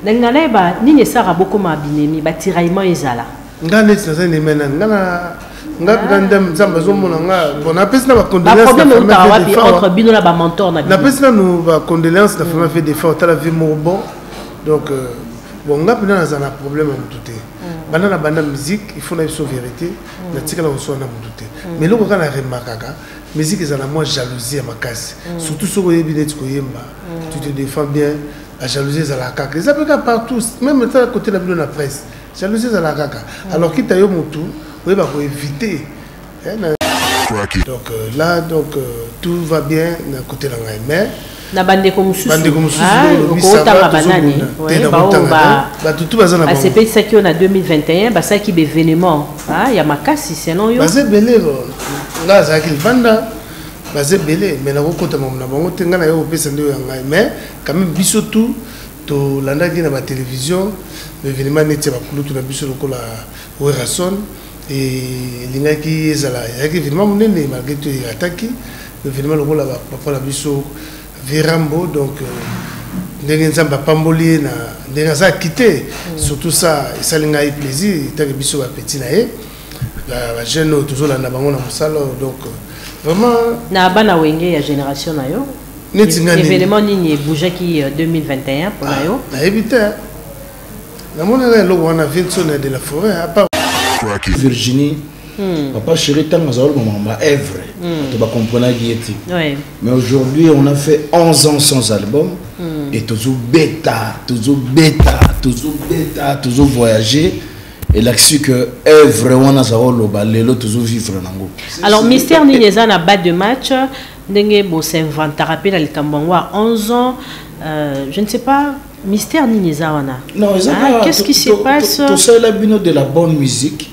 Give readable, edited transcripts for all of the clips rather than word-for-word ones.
N'engana ba nini sara beaucoup ma binemi ba tiraillement ezala. Ngana tsa ne mena ngana ngandam zamba zomona nga bon apesi na ba condoléances. Ba problème entre bino na ba mentor na. Na pesi na nous ba condoléances na femme fait des efforts ta la vie bon. Donc bon nga pena na zana problème à tout. Bana na bana musique il faut na so vérité na tika la so na tout. Mais loko kana remarkaka musique ezana moi jalousie à ma casse. Surtout so yebi net ko yemba. Tu te défends bien. La jalousie est à la caca. Les appels partout, même à côté de la presse. La jalousie est à la caca. Alors qu'il t'a eu mon tour, il va éviter. Donc là, tout va bien à côté de la mer. Na bande comme tout c'est pas ça qui on a 2021 bah ça qui est événement ah il y a ma casse sinon yo c'est belé là ça qui vanda c'est belé mais na kokota na bango tenga na yo pesa ndo yanga mais quand même biso tout to landa qui na ba télévision l'événement n'était pas kulutu na biso lokola Werason et linga qui ezala ya ki événement munene malgré tout attaqué l'événement lokola papa la biso Virambo donc ndenge nzamba pamboli na ndenge za quitté surtout ça ça linga y plaisir tant que biso ba petit na ye ba jeune toujours là na bango na musala donc vraiment na bana wenge ya génération na yo événement nini bouger qui 2021 pour na yo na éviter na mona le wana Vincent de la forêt à part Virginie papa chéri tant mazalo maman Èvre tu vas comprendre guieti mais aujourd'hui on a fait 11 ans sans album et toujours voyager et là-dessus que Èvre on a zalo balelo toujours vivre nango. Alors mystère ni les na bas de match ndenge bo s'invente rappel al kambangwa 11 ans je ne sais pas mystère ni les wana. Non, qu'est-ce qui se passe? Tout ça la bino de la bonne musique.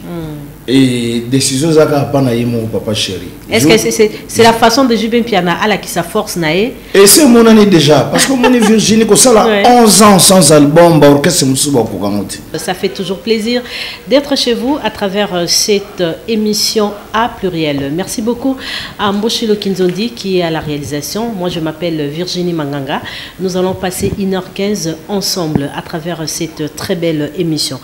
Et décisions à mon papa chéri. Est-ce que c'est la façon de jouer piano à la qui sa force nae? Et c'est mon année déjà parce que mon Virginie que ça là 11 ans sans album bah orchestre musuba kokangote. Ça fait toujours plaisir d'être chez vous à travers cette émission à pluriel. Merci beaucoup à Mboshilo Kinzondi qui est à la réalisation. Moi je m'appelle Virginie Manganga. Nous allons passer 1h15 ensemble à travers cette très belle émission.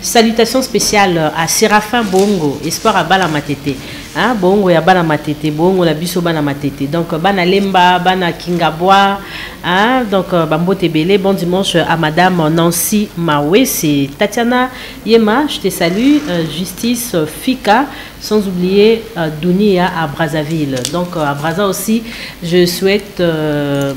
Salutations spéciales à Séraphin Bongo, espoir à Bala Matete. Hein, Bongo ya Bala Matete, Bongo la biso Bala Matete. Donc Bana Lemba, Bana Kingabois, hein, donc Bambo Tebele, bon dimanche à Madame Nancy Mawe, c'est Tatiana Yema, je te salue, Justice Fika, sans oublier Dounia à Brazzaville. Donc à Brazza aussi, je souhaite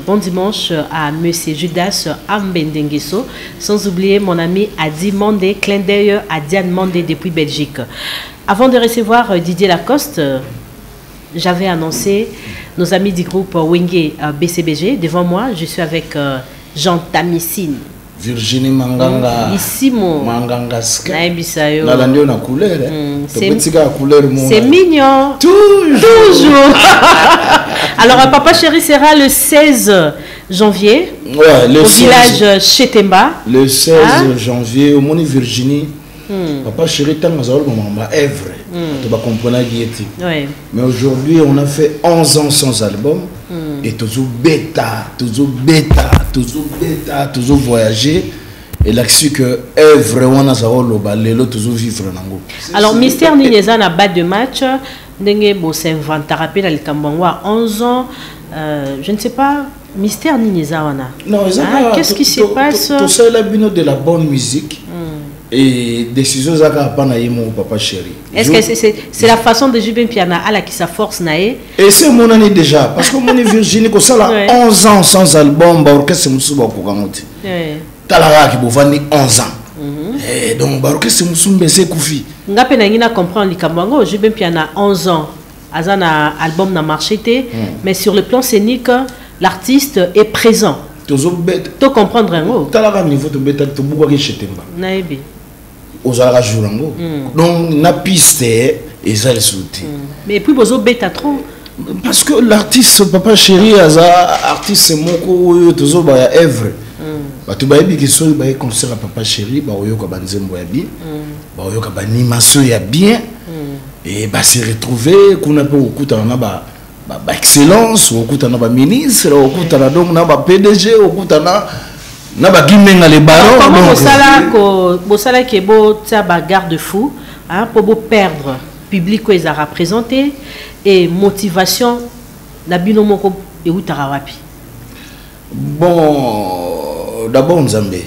bon dimanche à Monsieur Judas Ambendengeso, sans oublier mon ami Adi Mondé, clin d'œil à Diane Mondé depuis Belgique. Avant de recevoir Didier Lacoste, j'avais annoncé nos amis du groupe Wenge BCBG. Devant moi, je suis avec Jean Tamissine. Virginie Manganga. Ici, mon Manganga. C'est mignon. Toujours. Alors, Papa Chéri sera le 16 janvier au village Chetemba. Le 16 janvier, au Moni Virginie. Papa chéri tant mazalo maman Èvre tu vas comprendre guieti mais aujourd'hui on a fait 11 ans sans album et toujours voyager et là-dessus que Èvre on a zalo balelo toujours vivre nango. Alors mystère ni les na bas de match ndenge bo s'invente rappel al kambangwa 11 ans je ne sais pas mystère ni les wana. Non, qu'est-ce qui se passe? Tout ça la bino de la bonne musique. Et décisions à mon papa chéri. Est-ce que c'est la façon de jouer piano à la qui sa force nae? Et c'est mon année déjà parce que mon Virginie que ça là 11 ans sans album bah orchestre musuba kokangote. Talara qui bovani 11 ans. Et donc bah orchestre musumbe c'est koufi. Ngape na ngina comprendre likambango jouer piano 11 ans. Azana album na marché mais sur le plan scénique l'artiste est présent. Tu comprendre un mot. Talara niveau de bêta to buka ke chetemba. Naebi. Ozala jourango. Donc na piste et ça le souti. Mais puis bozo bêta trop. Parce que l'artiste papa chéri aza artiste moko tozo ba ya Èvre. Ba tu ba yebi ki so ba concert à papa chéri ba oyoka banzembo ya bien. Ba oyoka ba animation ya bien. Et ba se retrouver kuna pe okuta na ba excellence okuta na ba ministre okuta na donc na ba PDG okuta na na ba Gimenga le baron. Comment bosala ke bo tia ba garde-fou hein pour bo perdre public ko ezara représenté et motivation na bino moko e utara wapi? Bon, d'abord Nzambe.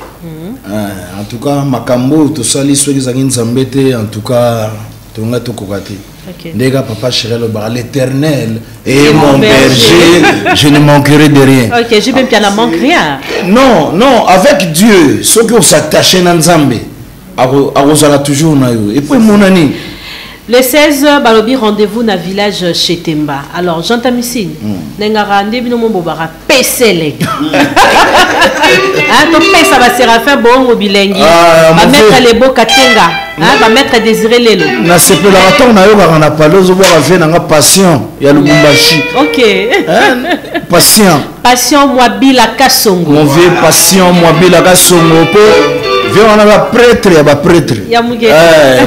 En tout cas, makambo to sali soki zangi Nzambe te, en tout cas tonga to kokati. Ndega papa chéri le bar l'Éternel et mon berger, je ne manquerai de rien. OK, j'ai même bien la manque rien. Non, non, avec Dieu, ceux qui s'attachent à Nzambe, a toujours na yo. Et puis mon ami. Le 16, balobi rendez-vous na village chez Temba. Alors, j'entends ici. N'engara ndebino mo bobara pesele. Ah, to pesa ba Séraphin bon bilengi. Ba mettre les beaux katenga. Ah, ba mettre Désiré Lelo. Na sepela raton na yo ba na palo zo ba ve na passion ya Lubumbashi. OK. Patient. Passion Mwabila Kasongo. Mon vieux patient Mwabila Kasongo po. On a un prêtre, il y a un prêtre.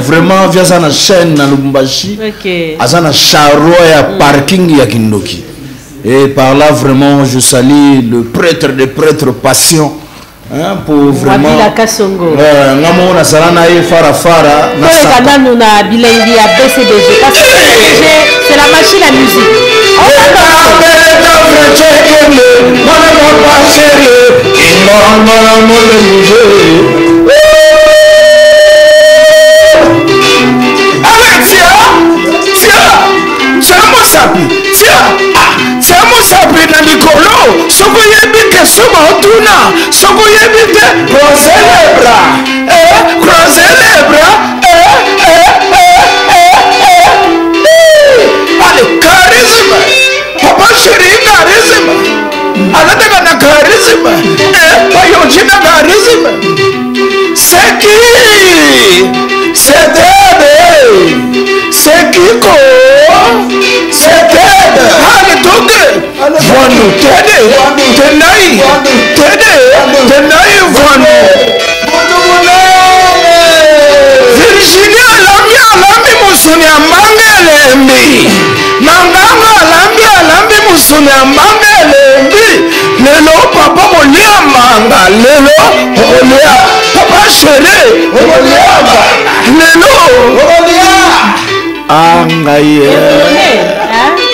Vraiment, il y a une chaîne dans Lubumbashi. Il y a un charo et un parking à Kindoki. Et par là, vraiment, je salue le prêtre des prêtres passion. Pour vraiment. C'est la machine à musique.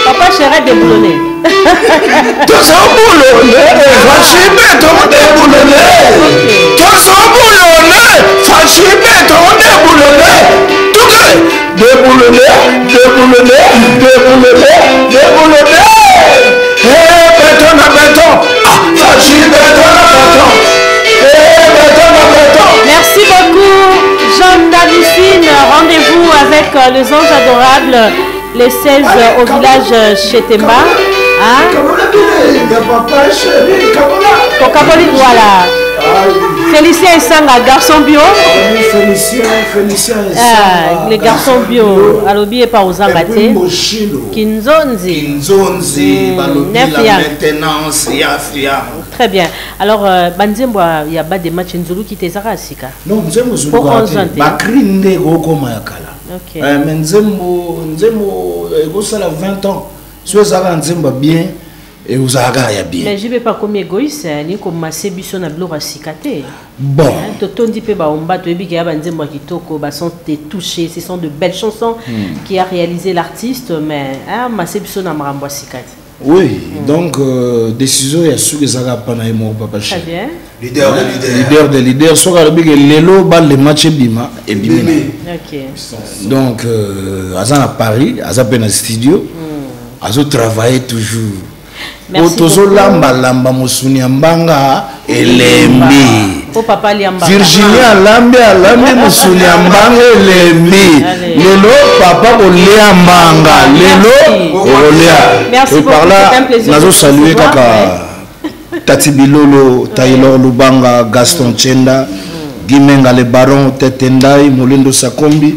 Papa chéri déboulonné. Tous sont boulonnés, fachibé, ton déboulonné. Tous sont boulonnés, fachibé, ton déboulonné. Tout déboulonné, déboulonné, déboulonné, déboulonné. Béton à béton, fachibé, béton à béton. Béton à béton. Merci beaucoup, Jean Dalucine. Rendez-vous avec les anges adorables. Les 16 au village chez Temba. Hein? Voilà. Félicien et Sanga, garçon bio. Les garçons bio. Alobi et pas aux ambatés. Kinzonzi. Maintenance, très bien. Alors, Banzembo, il y a pas de matchs Nzulu qui te sera sika. Non, Nzembo Zulu. Okay. Mais Nzembo, ça a 20 ans. Si vous avez Nzembo bien, et vous avez bien. Mais je ne vais pas comme égoïste, ni comme ma sébition à blora cicaté. Bon. Tout dit pe ba omba to ebi ke ba Nzembo kitoko ba sont touchés, ce sont de belles chansons qui a réalisé l'artiste, mais ma sébition na marambo cicaté. Oui, donc décision il y a ceux qui ont pas eu papa chéri. Très bien. Leader de leader. Soit le big lelo bal le match bima et bima. Ok. Donc Azan à Paris, Azan dans studio, Azan travaille toujours. Otozo lamba lamba musuni ambanga elembi. Oh papa liamba. Virginia lambi musuni ambanga elembi. Lelo papa oliambanga. Lelo olea. Merci beaucoup. Par là, nazo saluer kaka Tati Bilolo, Taylor Lubanga, Gaston Chenda, Gimenga le Baron, Tetendai, Molindo Sakombi,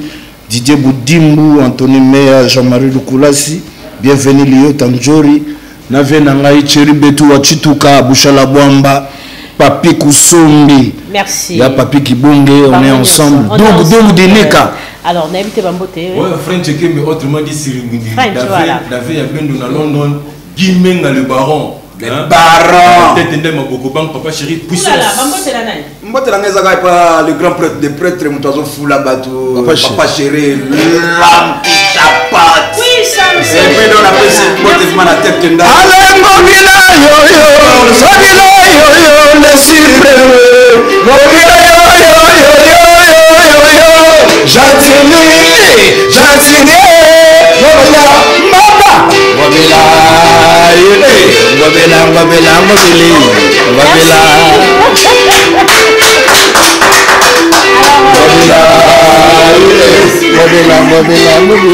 Didier Boudimbu, Anthony Meya, Jean-Marie Lukulasi, bienvenue Lio Tanjori. Nave Nangai Cheri Betu Wachituka, Bouchala Bwamba, Papi Kousombi. Merci. Il y a Papi Kibonge, on est ensemble. Donc, Dineka. Alors, n'invitez pas Mbote. Oui, French, mais autrement dit, Siringundi. French, voilà. Nave Yabendo à London, Gimenga le Baron, Les barons. Papa Chéri, puissance. Le grand prêtre, des prêtres, Papa Chéri, l'âme qui tapote. Puissance. Et puis on appelle cette la tête de Allez, Mobila, yo, Sabila, yo, le suprême. Mobila, yo, Jatini, Mobila, Mama, Mobila,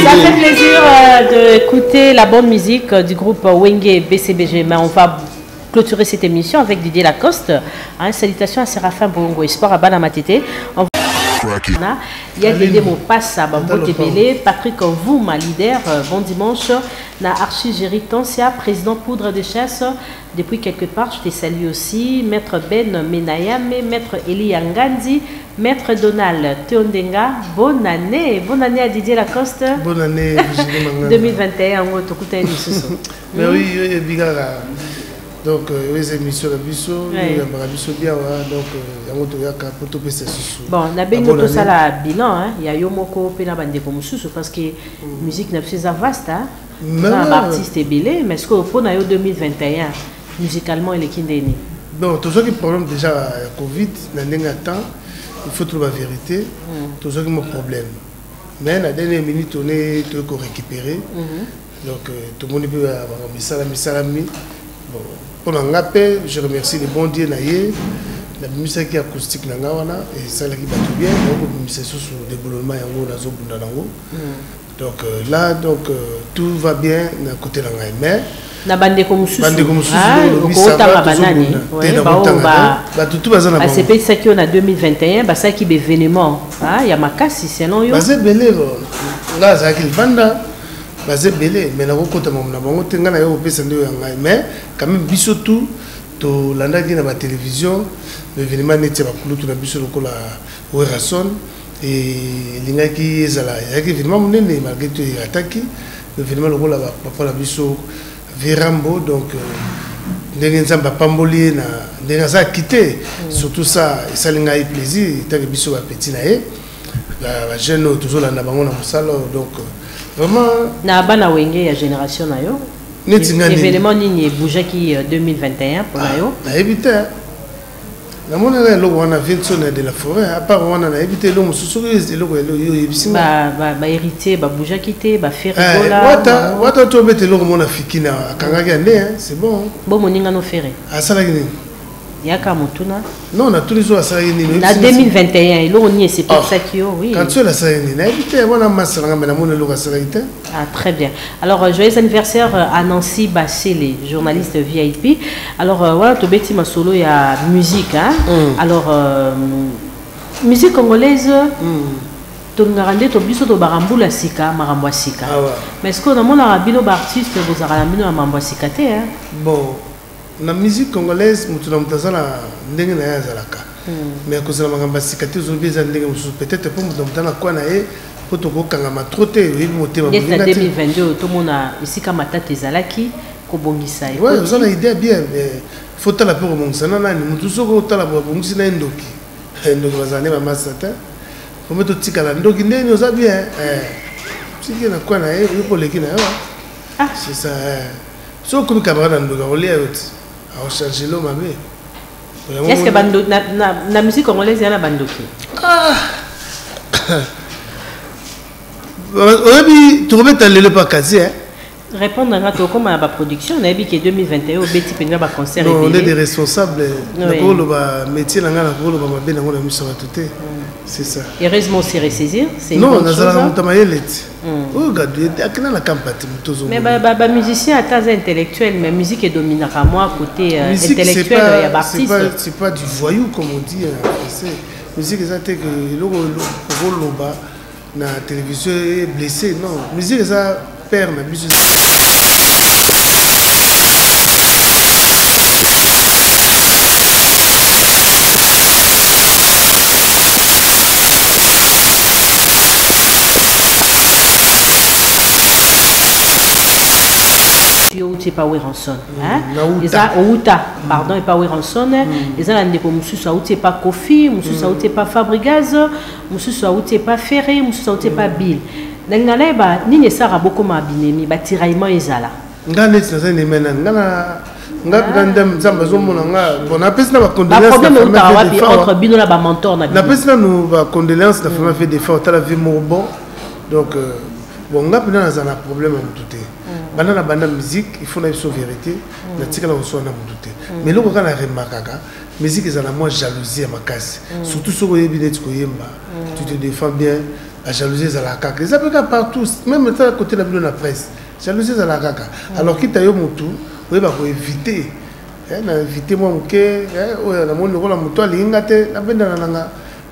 Ça fait plaisir d'écouter la bonne musique du groupe Wenge BCBG. Mais on va clôturer cette émission avec Didier Lacoste. Salutations à Séraphin Bongo Espoir à Banamatete. Il y a des démos passe à Bambo Tebele, Patrick Vouma, leader, bon dimanche, na Archie Géritansia, président poudre de chasse. Depuis quelque part, je te salue aussi. Maître Ben Menayame, Maître Eli Angandi, Maître Donald Teondenga. Bonne année à Didier Lacoste. Bonne année, 2021, mais oui, Bigara. Donc, les émissions de Bisso, il y a bien, donc, bon, on a bien tout ça la bilan, il y a Yomoko Penabande comme sous parce que la musique n'est pas vaste, un artiste est belé, mais ce qu'on pour 2021, musicalement, il est qui n'est bon, tout ça qui problème déjà, Covid, il faut trouver la vérité, tout ça qui est mon problème. Mais la dernière minute, on est récupéré, donc tout le monde peut avoir un salami. Bon, pour l'engapé, je remercie les bons dieux naïe, la musique qui est acoustique nangawana et ça qui va tout bien, donc c'est sur le développement yango na zobunda nango. Donc là tout va bien na côté nangaï mais na bande comme sous tout va ça c'est pas ça qui on a 2021 bah ça qui est événement il y a makasi sinon yo c'est belé là ça qui vanda basé belé mais na kokota na bango tenga na yo pesa ndo yangai mais quand même biso tout to landa ki na ba télévision l'événement neti ba kulutu na biso lokola Werason et linga ki ezala ya ki événement munene malgré tout attaque l'événement lokola ba papa la biso Verambo donc ndenge nzamba pamboli na ndenge za quitté surtout ça ça linga plaisir tant que biso ba petit na ye la jeune toujours là na bango na musala donc vraiment na bana wenge ya génération na yo événement nini bouger qui 2021 pour na yo na éviter na mona na lo wana Vincent de la forêt à part wana na éviter lo mususu le lo yo yebisinga ba héritier ba bouger quitté ba faire gola wata to bete lo mona fikina akangaki ande c'est bon bon moninga no ferré asala kini yaka mutuna non na tous les jours asala kini na 2021 il on y c'est pour ça que oui quand tu la asala kini na éviter wana masala ngamba na mona lo asala kini ah très bien alors joyeux anniversaire à Nancy Bassele journaliste VIP alors voilà to beti masolo ya musique hein alors musique congolaise tongarande to biso to barambula sika marambwa sika mais est-ce qu'on a mon arabino ba artiste vous arabino marambwa sika te hein bon la musique congolaise mutuna mutazala ndenge na ya zalaka mais kozala marambwa sika te zo biza ndenge musu peut-être pour mutana kwa na e pour to kokanga matrote yi motema mutuna 2022 to mona isika matata ezalaki kobongisa et ouais vous avez idée bien faut tala pour bongisa na nani mutu soko tala pour bongisa na ndoki ndoki bazane ba masata pour mettre tika la ndoki ndeni oza bien siki na kwa na e pour leki na yo c'est ça so comme camarade ndoka olia yoti a changer l'homme mabe est-ce que bando na musique congolaise yana bandoki oyebi tokobeta lelo pa kasi répondre à notre comme à la production on a dit que 2021 au Betty Penga ba concert on est des responsables pour le métier là pour le mabe na ngona miso tout c'est ça heureusement c'est ressaisir c'est non on a la mutamayelete oh gadu akina la campati mutozo mais ba musicien ataz intellectuel mais musique est dominante à moi côté intellectuel il y a artiste c'est pas du voyou comme on dit en français musique ça que le loba na télévision est blessé non musique ça perd na musique outi pas Ranson eza outa pardon et pas Ranson eza na ndeko mususu outi pas Kofi mususu outi pas Fabregas mususu outi pas Ferré mususu outi pas Bill ngana ba nini sara boko ma binemi ba tiraillement ezala ngana tsana ne mena ngana ndam zamba zomona nga bon apesi na ba condoléances na famille entre bino na ba mentor na apesi na nous ba condoléances na famille fait des fois ta la vie morbo donc bon ngapena na zana problème à mututé bana na banda musique il faut na so vérité na tika na so na mututé mais loko kana remarkaka musique ezala moi jalousie à makasi surtout so ko yebi net ko yemba tu te défends bien la jalousie ezala kaka ça peut partout même à côté de la presse jalousie ezala kaka alors qui tayo mutu oui ba ko éviter na éviter moi muke na mon ko la mutu alinga te na benda na nga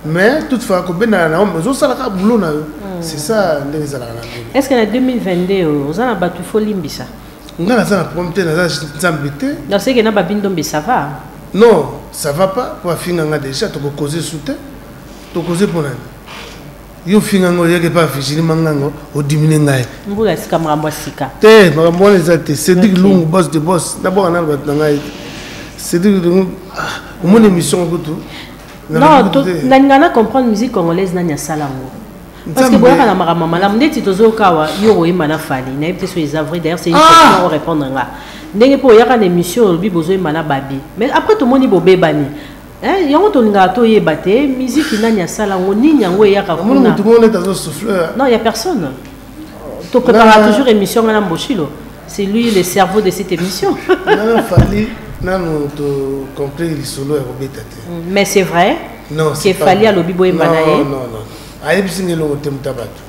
mais toutefois ko benda na on zo sala ka boulot na yo c'est ça les ala. Est-ce que en 2022 vous en batu folimbisa ngana ça na prompter na zambité non c'est que na babindombe ça va non ça va pas pour finir nga déjà to causer soutien to causer pour nani yo finga ngo yeke pa fijini mangango o diminuer ngai mbula sika makambo sika te makambo les ate c'est dit lungu boss de boss d'abord na ba ngai c'est dit lungu au mon émission ko tout non nangana comprendre musique congolaise na nya salango parce que boya na makambo malamu ndeti tozo kawa yo yema na fali na peut-être sur les avril d'ailleurs c'est une question on répondre nga ndenge po yaka na émission bi bozo yema na babi mais après tout moni bobebani yango tolinga to yebate musique nanya sala ngoni nyango yaka kuna tout le monde est dans souffleur non il y a personne to prépare toujours émission na Mboshilo c'est lui le cerveau de cette émission non fali nanu to compris les solo et robetate mais c'est vrai non c'est fali à lobibo emanaye non non ayebisingé lo te mutabatu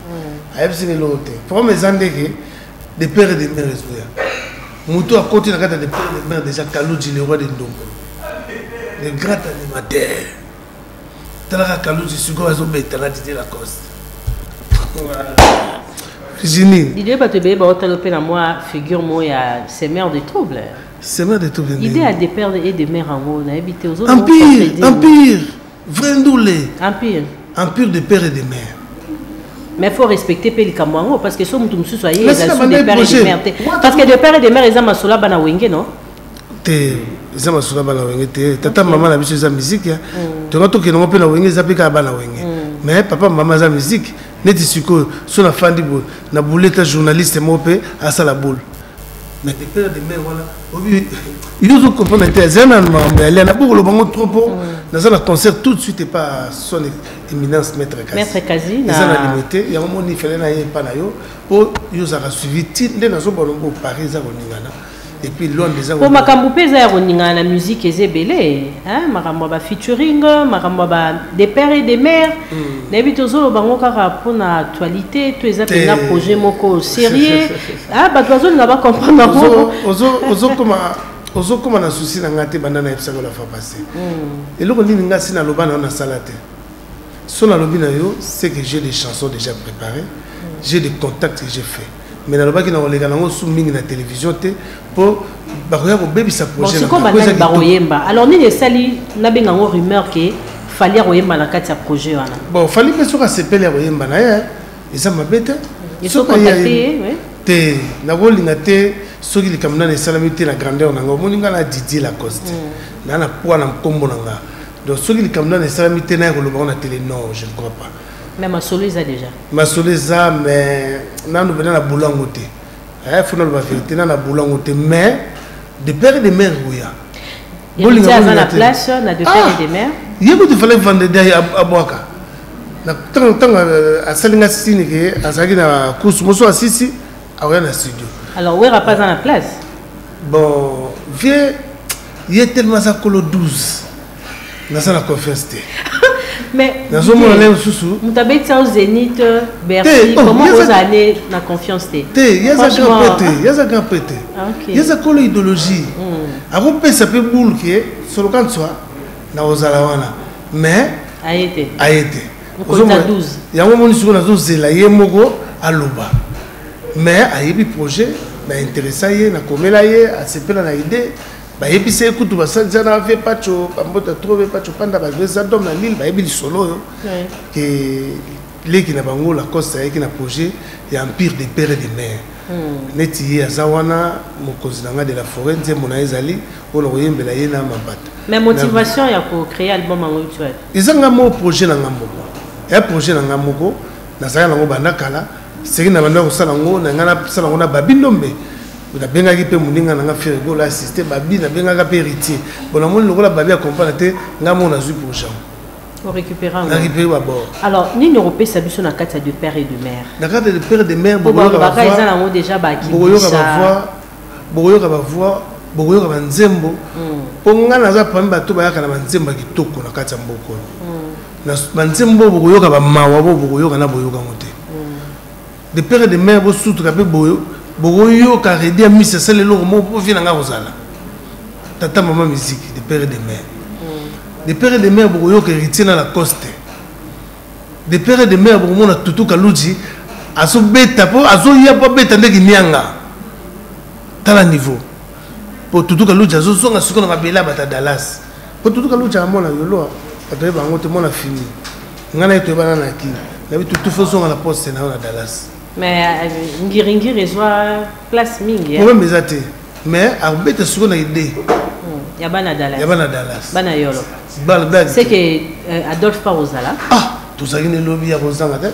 ayebisingé lo te pour mes andeke des pères et des mères espoir muto à côté de la carte des pères et des mères déjà Kalouji le roi de Ndombo le grand animateur talaka Kalouji suko azobeta na Didier Lacoste Virginie Didier Batebe ba hôtel pe na moi figure moi ya c'est mère de trouble c'est mère de trouble idée à des pères et des mères en haut na habité aux autres empire Vrendoulé empire de père et de mère. Mais il faut respecter les Kamwango parce que si vous tous soyez des pères et des mères. Parce que des pères et des mères, ils ont masola bana wenge non? Ils ont masola bana wenge. Tata maman la musique, la musique. Tu vois tout que nous pena wenge, zapika bana wenge. Mais papa maman la musique. Neti siko sur la fin du bout. Na boulette journaliste mopé à ça la boule. Mais des pères et des mères voilà. Ils nous ont compris que c'est un allemand, mais elle a beaucoup le bon trop dans un concert tout de suite et pas son éminence maître Kazi. Maître Kazi, ils ont limité. Il y a un moment où il fallait n'aller pas naïo pour ils ont suivi titre les nations bolongo Paris à Roningana et puis loin des ans. Pour Makamboupe za Roningana la musique est belé, hein, Makamba featuring, Makamba des pères et des mères. N'habitozo bango kara pour na actualité, tous les appels na projet moko sérieux. Ah bah toi on n'a pas comprendre. Ozo comme un souci dans la banana et la fois passée. Et là, on dit que si on a le salate, si on a le c'est que j'ai des chansons déjà préparées, j'ai des contacts que j'ai fait. Mais dans le bas, on a les gars qui la télévision pour regarder baby sa projet. C'est comme un baroyemba. Alors, ni les sali, n'a bien une rumeur que fallait royemba dans quatre projet. Bon, fallait que ce soit s'appelle royemba na ya. Et ça m'a bête. Ils sont contactés, oui. Te na bolinga te soki likamna na salamité la grandeur na ngo moninga na Didier Lacoste na na poa na kombo na nga donc soki likamna na salamité na ko loba na télé non je ne crois pas mais ma soleza déjà ma soleza mais na nous venons na boulango te faut na la vérité na boulango te mais de père et de mère ouya bolinga na la place na de père et de mère yebo te fallait vendre derrière à boaka na tant à salinga sini ke azaki na course moso asisi à rien à studio. Alors, où est pas dans la place? Bon, vieux, il y a tellement ça que le 12. Dans la confiance. Mais, dans un moment, vous avez dit au Zénith, Bercy, comment vous allez dans la confiance? Il y a ça grand pété. Il y a ça que l'idéologie. Avant, ça peut boule qui est sur le camp de soi, dans les Alawana. Mais, a été. Il y a un moment où nous avons zélaïe mogo à l'Oba. Mais à yebi projet ba intéressé yé na komela yé a sepela na idée ba yebi se kutu ba sanza na fait pacho ba mbota trouver pacho panda ba vesa dom na lille ba yebi solo yo que les qui n'a pas la coste qui n'a projet il y a un empire des pères et des mères neti azawana mokozanga de la forêt nzembo na ezali on oyembela yena mabata mais motivation ya ko créer album en rituel izanga mo projet na ngambo un projet na ngamoko na zaya na ngo bandakala seki na banda ko sala ngo na ngana sala ngo na babindombe na benga ki pe muninga na nga faire go la assister babi na benga ka pe héritier bona mo lokola babi accompagner te ngamo na zu projet pour récupérer un bord. Alors, ni européen s'habille na carte de père et de mère. La carte de père et de mère, Bogoyoka va déjà baki. Bogoyoka va voir, Bogoyoka va nzembo. Ponga na za pamba to ba yakana nzembo kitoko na kati ya mboko. Na nzembo Bogoyoka ba mawa Bogoyoka na Boyoka mote. De père et de mère bo sutu ka pe Bogoyoka redi a misa sale lo mo po vina nga ozala. Tata maman musique de père et de mère. Des pères et des mères pour que héritier dans la coste. Des pères et des mères pour mon tutu kaluji aso beta po aso ya po beta ndeki nyanga. Tala niveau. Pour tutu kaluji aso songa suko na bela bata Dallas. Pour tutu kaluji amona yolo atoye bango te mona fini. Ngana eto bana na ki. Na bi tutu fo songa la poste na Dallas. Mais ngiringi reçoit place mingi. Problème ezate. Mais a beta suko na idée. Yabana Dallas. Yabana Dallas. Bana yolo. C'est que Adolphe Parozala. Ah, tout ça qui est lobby à Rosanga.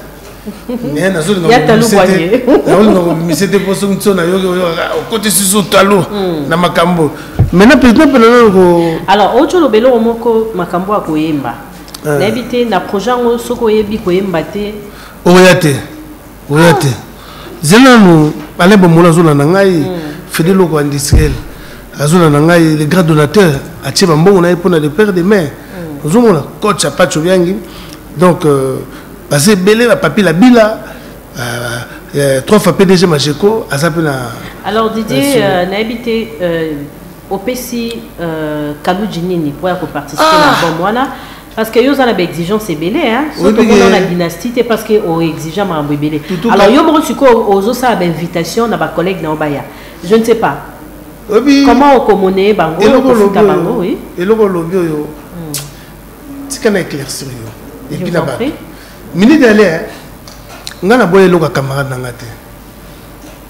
Mais na zone ya talou boye. Na c'était pour son tsona yo côté sur talou na makambo. Maintenant peut-être alors autre lobelo moko makambo akoyemba. Na habité na projet ngo soko yebi koyemba te. Oyate. Oyate. Zena no ale bomola zona na ngai fedelo ko industriel. Azuna nangai les grands donateurs a tcheba mbongo na epona de père de mère ozomona coach a pacho biangi donc basé belé la papi la bila 3 fois PDG Majeko azapena. Alors Didier na habité au PC Kaluji nini pour participer à bon mois parce que yo zana ba exigence belé hein surtout dans la dynastie parce que o exigeant ma belé. Alors yo mo suko ozo sa ba invitation na ba collègue na obaya je ne sais pas. Comment on communique bango oui et le lobby yo c'est qu'on éclaircir yo et puis là-bas minute d'aller ngana boye loka camarade ngate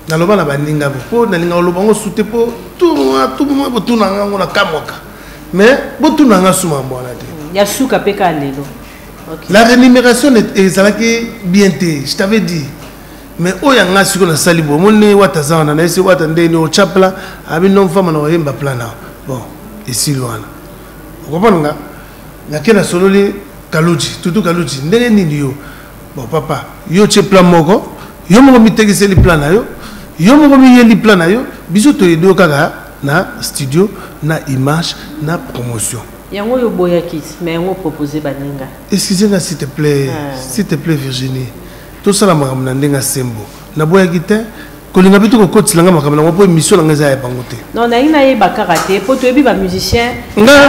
na loba na baninga po na linga loba ngo sute po tout mo tout na ngona kamoka mais botu na nga suma mbona te ya suka peka lelo. La rémunération est bien té je t'avais dit. Mais oh ya nga siko na salibo moni wata na ese wata ndeni o chapla abi non fama na oyemba plana bon ici loana okomanga na kena sololi Kaluji tutu Kaluji ndenge nini yo bon papa yo che plan moko yo moko mitekiseli plana yo moko miyeli plana yo biso to edo kaka na studio na image na promotion yango yo boya kit mais yango proposer baninga excusez-moi s'il te plaît Virginie. Tout ça, je suis na boya gite kolinga bitu ko kotilanga makamela ngo po émission nga za ya bangote non na ina ye bakarate po to ebi ba musicien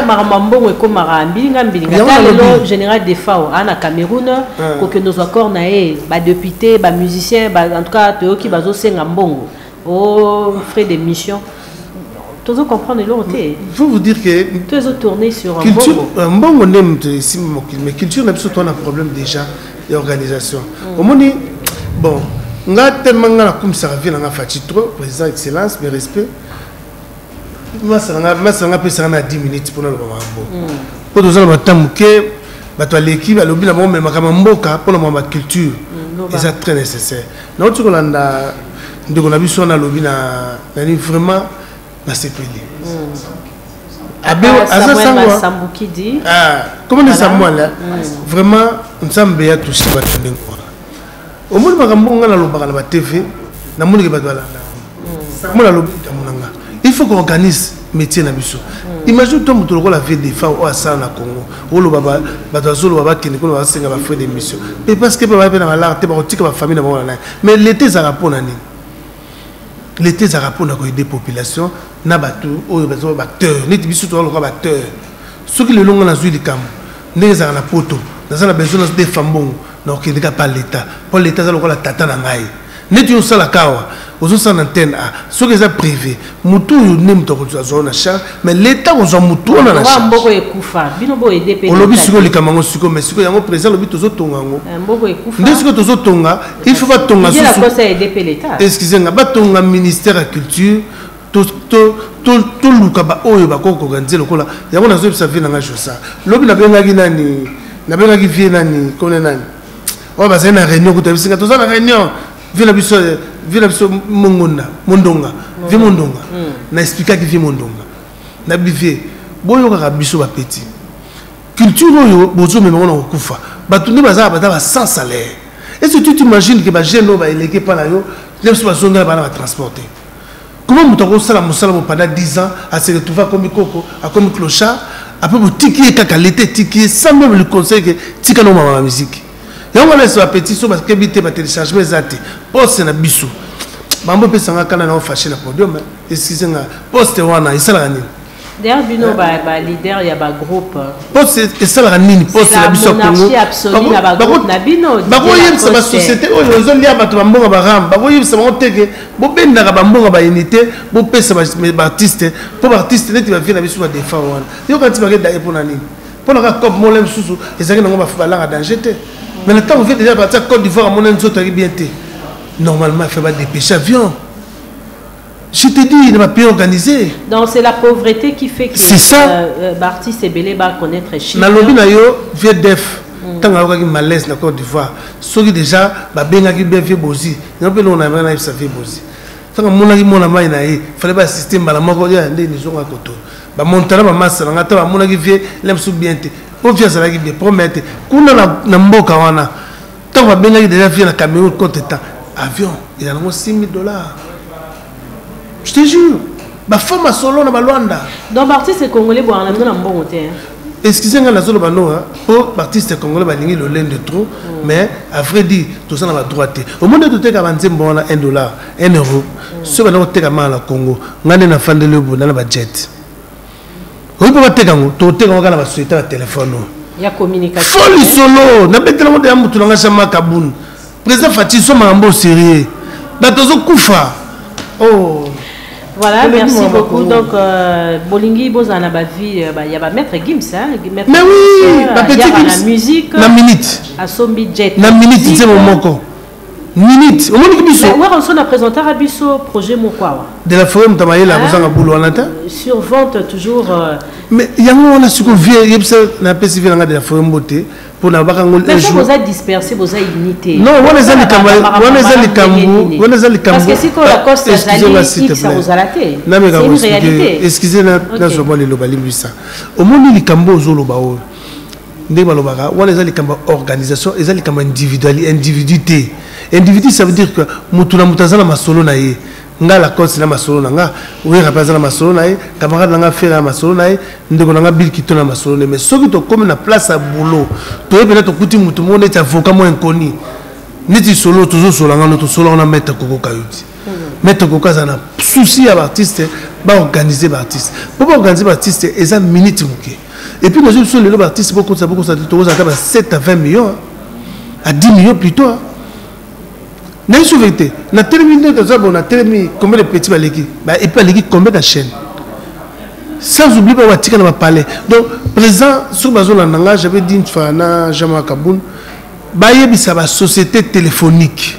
marama mbongo e ko marambi ngambilinga ta lelo général de Fao ana Cameroun ko que nos accords na e ba député ba musicien ba en tout cas to ki bazo senga mbongo au frais d'émission tous vous comprendre l'autre faut vous dire que tous vous tourner sur un culture mbongo nem ici mais culture n'a pas un problème déjà et organisation au monde bon nga tellement nga comme ça vient nga fati trop président excellence mais respect ma sanga pesa na 10 minutes pour le mambo pour nous allons tamuke bato l'équipe à lobby na bon mais makamboka pour le mambo culture et ça très nécessaire na tu kolanda ndeko na biso na lobby na vraiment na sepeli Sambuki dit comment ça moi là vraiment nzambe ya touché bato ndeko au moins makambo na lobaka na TV na moni ke bato ala na lobi tamunanga il faut qu'on organise métier na biso imagine toi mutu lokola vie des femmes au asa na Congo o loba bato azolo baba kene ko ba senga ba frère d'émission et parce que ba na la te ba otika ba famille na ba na mais l'été ça rapona ni l'été ça rapona ko aider population na bato o bato ba acteur ni biso to lokola acteur ceux qui le longo na zui likam ndeza na poto dans la besoin des femmes bon donc il n'y a pas l'État. Pour l'État, c'est le tata na ngai. Net yo sala kawa. aux autres antenne a ce que ça privé mutu nem to ko zona charge mais l'état on mutu on na charge mboko ekufa bino bo aider pe olobi siko likamango siko mais siko yango président lobi tozo tonga ngo mboko ekufa ndé siko tozo tonga il faut pas tonga sous la cause aider pe l'état excusez-moi ba tonga ministère de culture to luka ba oyo ba ko organiser lokola yango nazo bisa vina nga josa lobi na benga ki nani na benga ki vie nani kone nani o ba zena réunion ko tabisinga to na réunion vina biso mondonga vi mondonga na expliquer ki vi mondonga na bivie boyo ka biso ba petit culture oyo bozo me mona okufa batunde baza ba sans salaire est-ce que tu t'imagines que ba jeune ba eleke pa na yo les ba zonga ba na transporter comment mutako sala musala pendant 10 ans à se retrouver comme coco à comme clochard après vous tiki kaka l'été tiki sans même le conseil que tika no ma musique yango laisse ba petit so parce que bité ba téléchargement zati poste na biso bambo pesa nga kana na fâché na podium excusez-moi poste wana isala nini d'ailleurs bino ba leader ya ba groupe poste isala nini poste na biso Congo ba groupe na bino ba koyebisa ba société oyo ozolia bato bambonga baramba ba koyebisa bango teke bo bendaka bambonga ba unité bo pesa ba artiste po ba artiste neti ba vie na biso ba défend wana yo kanti ba keda epona nini pona ka cop molem susu ezaki nango ba balanga danger te mais le temps on fait déjà partir Côte d'Ivoire mon nzoto ari bien te normalement il fait pas dépêcher avion. Je te dis, il ne m'a pas organisé. Donc c'est la pauvreté qui fait que c'est ça. Artiste Ebele va connaître Chine. Na lobi na yo vieux def. Tant que vous malaise na Côte d'Ivoire. Ceux qui déjà ba benga ki bien vieux bozi. Non pe on a na sa vieux bozi. Tant que mon ki mona mai na ye, fallait pas système bala moko ya ndé ni zonga koto. Ba montana ba massa na ngata ba mona ki vieux lem sou bien te. O vieux ça ki bien promettre. Kuna na mboka wana. Tant ba benga ki déjà vieux na Cameroun compte temps. Avion, il a $6 000. Je te jure. Ma femme a solo na balwanda. Donc artiste congolais bon on a besoin d'un bon hôtel. Excusez-moi la zone banoa pour artiste congolais balingi le lend de trop mais à vrai dire tout ça na ba droite. Au monde de te ka banzembo na $1, €1. Ce bana te ka mala Congo. Ngane na fandele bo na ba jet. Oyi ba te ka ngo to te ka ngana ba suite na téléphone. Il y a communication. Folie solo na betela mo de ya mutu nga chama kabun. Président Fatih Somambo sérieux. Batozo Koufa. Oh. Voilà, merci beaucoup. Donc, Bolingi, Bozana, il y a Maître Gims, hein. Mais oui, il y a la musique. La minute. À Sombi Jet. La minute, c'est mon moko. Minute. Au monde qui ouais, on a présenté à Bisso projet Mokwa. De la forêt, on a besoin de boulot en attendant. Sur vente, toujours. Mais il y a un ce qu'on vient, il y a un peu de la forêt beauté. Pour n'avoir un mais vous êtes dispersé, vous êtes unité. Non, on les a les parce que si on la cause ça vous a raté. C'est une réalité. Excusez-moi, les lobalimbi ça. Au monde les cambo zolobao. Ndé balobaka, on les a les cambo organisation, les a les cambo individualité. Individu ça veut dire que mutuna mutazana masolo na ye. Nga la cause na masolo na nga, oui rapazana masolo na ye, camarade na nga fait na masolo na ye, ndeko na nga bil kito na masolo na mais soki to comme na place à boulot, to ye peut-être kuti mutu mo net avocat mo inconnu. Neti solo toujours solo nga no to solo na mettre koko kayuti. Mettre koko ça na souci à l'artiste, ba organiser l'artiste. Pour organiser l'artiste, eza minute muke. Et puis nous sommes les artistes beaucoup ça to ça 7 à 20 millions à 10 millions plutôt. N'a souveraineté. Na terminé de ça, on a terminé combien de petits baliki. Bah et puis baliki combien de chaînes. Sans oublier pas Watika na parler. Donc présent sur bazon la nanga, j'avais dit une fois na Jama Kaboun, bah yebi ça va société téléphonique.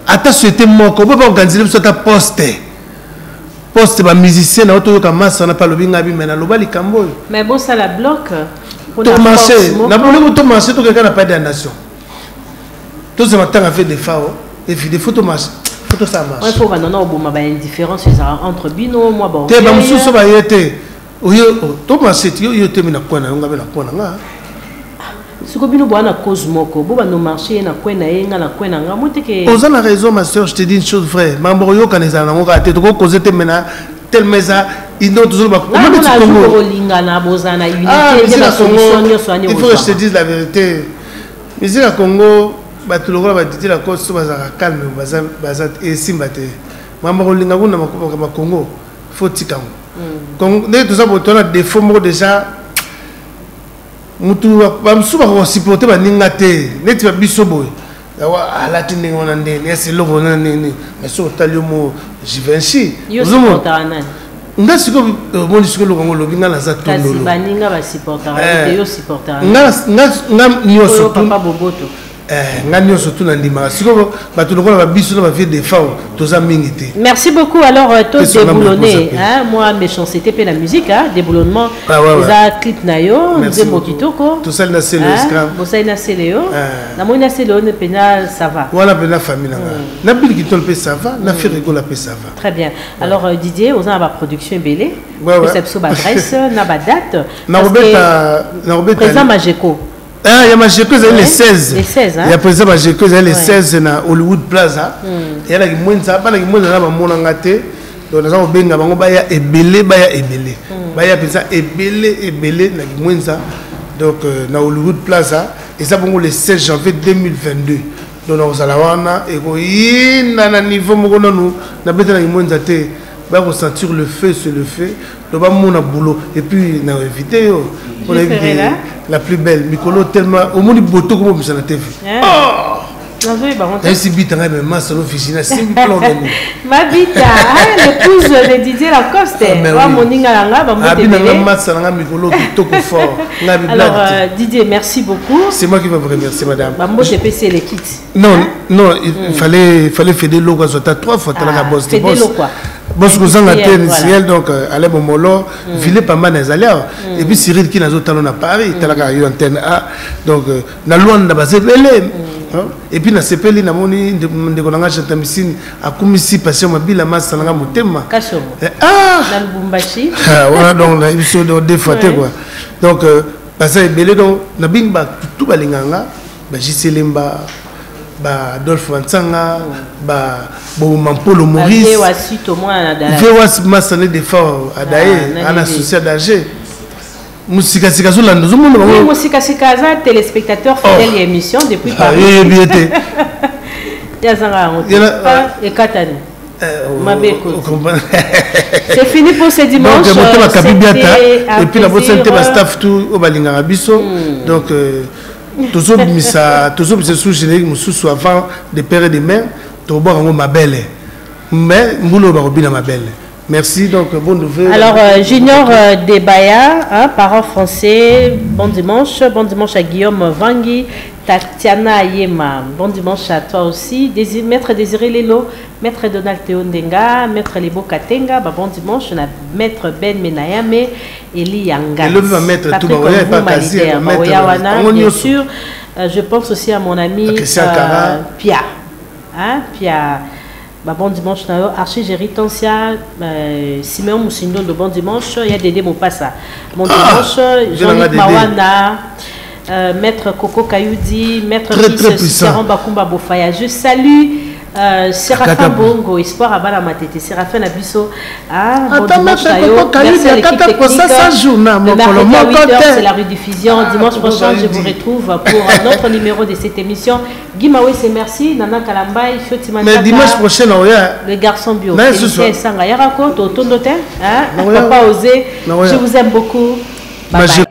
À ta société moko, on peut pas organiser sur ta poste. Poste ba musicien na auto ka massa na pas le binga bi mais na lobali kambo. Mais bon ça la bloque. Pour marché, na problème to marché to quelqu'un n'a pas de nation. Tout ce matin a fait des phares et puis des photos marchent. Photos ça marche. Il faut que nous avons une différence entre Bino et moi. Tu es dans le sous-sol, tu es tout marché, tu es dans le coin, tu es dans le coin. Si vous avez une cause, vous avez un marché, vous avez un coin. Vous avez raison, ma soeur, je te dis une chose vraie. Je suis quand ils ont raté, tu as causé tel maison, ils ont toujours pas. Il faut que je te dise la vérité. Ici, à Congo, tout le monde va dire la cause, c'est calme, et Simbate. Maman, on a Congo, faut tirer. Tout ça, on a des faux déjà. Mutu ba supporter ba ningate, neti ba bisoboy. la tine on a né c'est le bon année mais sur taliomo Givenchy yo supporter nan nga siko bon siko lo ngolo binga na za tondo kasi baninga ba supporter yo supporter nga nyoso papa boboto ngani surtout na ndima siko bato lokola ba biso na ba vie de fao toza mingité. Merci beaucoup. Alors tout déboulonné hein, moi méchanceté pe la musique hein, déboulonnement za clip na yo nzembo kitoko tout ça na c'est le scram bo ça na c'est le na mo na c'est le ne pena ça va voilà pena famille na bil kitol pe ça va na fait rigolo pe ça va très bien. Alors Didier aux ba production belé c'est ba adresse na ba date na Robert présent Majeko. Il y a Majeko les 16. Les 16 hein. Il y a présent Majeko les 16 na Hollywood Plaza. Il y a la mwenza pas la mwenza na ba mona ngate. Donc nous avons benga bango baya ebele baya ebele. Baya pesa ebele na mwenza. Donc na Hollywood Plaza et ça bongo le 16 janvier 2022. Donc nous allons wana et ko yina na niveau moko nonu na beta na mwenza te. Va ressentir le feu sur le feu. Donc ba mona boulot et puis na invité yo. On a invité la plus belle Mikolo tellement au monde boto comme ça na TV. Si bita nga mais masse l'officine simple plan de ma bita l'épouse de Didier Lacoste wa moninga langa ba moté belé masse nga Mikolo kitoko fort. Alors Didier merci beaucoup. C'est moi qui vais vous remercier madame. Ba moté PC les kits. Non il fallait faire des logos sur ta 3 fois la boss de boss. Boss ko zanga tenisiel donc allez momolo filer pas mal nazaliao et puis Cyril qui nazo talon à Paris talaka yo antenne A donc na Luanda ba sebele et puis na sepeli na moni ndeko nanga chanta misini akumisi passion mabila masa nanga motema kashomo na Lubumbashi voilà donc la émission de défaté quoi donc ça ebele donc na bingba tout balinganga ba jiselemba ba Adolphe Wansanga ba Mampolo Maurice vewa masane de fort adaye un associé d'Alger musika sika zo lando zo mondo bango musika sika za téléspectateur fidèle émission depuis Paris ya zanga et katani c'est fini pour ce dimanche et puis la bonne santé ba staff tout au balinga biso donc toujours c'est sous générique mususu avant de père et de mère to boire ma belle mais mbulo ba robina ma belle. Merci donc bonne nouvelle. Alors Junior Debaya hein, parent français bon dimanche à Guillaume Vangui Tatiana Yema bon dimanche à toi aussi maître Désiré Lelo maître Donald Théondenga maître Lebo Katenga bon dimanche na maître Ben Menayame Eli Yanga le va mettre tout bien sûr je pense aussi à mon ami Pia hein Pia bon dimanche Archigérie Tancia Simeon Moussindo de bon dimanche il y a Dédé Mopassa bon dimanche Jean-Luc Mawana maître Coco Kayoudi maître Saran Bakumba Bofaya je salue Séraphin Bongo espoir à Bala Matete Séraphin Nabiso bon dimanche merci à l'équipe technique c'est la rediffusion dimanche prochain je vous retrouve pour notre numéro de cette émission Guimawe c'est merci Nana Kalambay mais dimanche prochain le garçon bio Sanga Yarako Totondote Papa Osé je vous aime beaucoup bye bye.